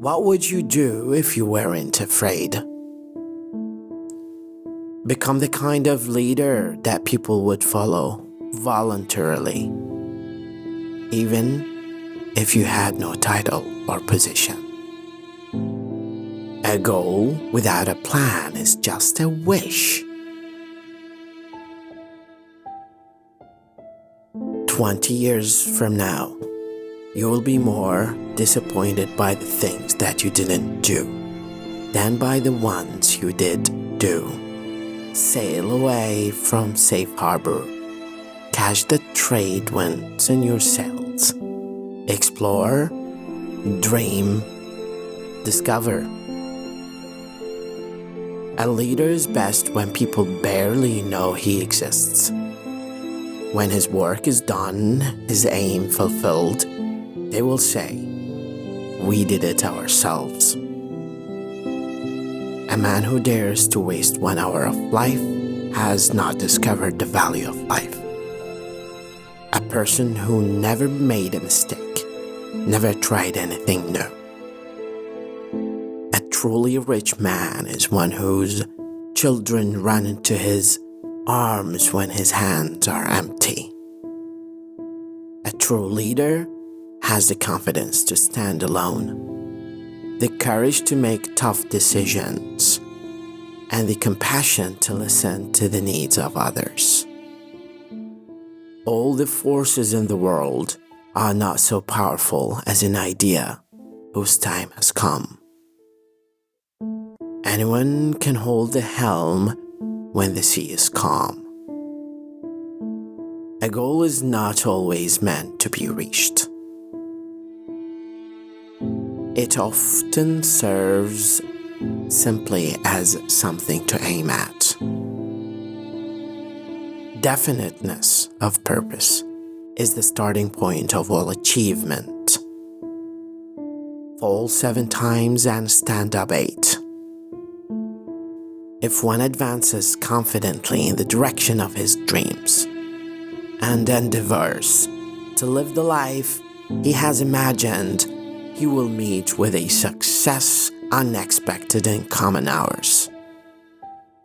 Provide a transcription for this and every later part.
What would you do if you weren't afraid? Become the kind of leader that people would follow voluntarily, even if you had no title or position. A goal without a plan is just a wish. 20 years from now, you will be more disappointed by the things that you didn't do than by the ones you did do. Sail away from safe harbor. Catch the trade winds in your sails. Explore, dream, discover. A leader is best when people barely know he exists. When his work is done, his aim fulfilled, they will say, "We did it ourselves." A man who dares to waste 1 hour of life has not discovered the value of life. A person who never made a mistake, never tried anything new. A truly rich man is one whose children run into his arms when his hands are empty. A true leader has the confidence to stand alone, the courage to make tough decisions, and the compassion to listen to the needs of others. All the forces in the world are not so powerful as an idea whose time has come. Anyone can hold the helm when the sea is calm. A goal is not always meant to be reached. It often serves simply as something to aim at. Definiteness of purpose is the starting point of all achievement. Fall 7 times and stand up 8. If one advances confidently in the direction of his dreams and endeavors to live the life he has imagined, he will meet with a success unexpected in common hours.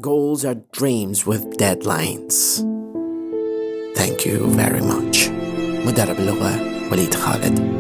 Goals are dreams with deadlines. Thank you very much. مدرب اللغة وليد خالد.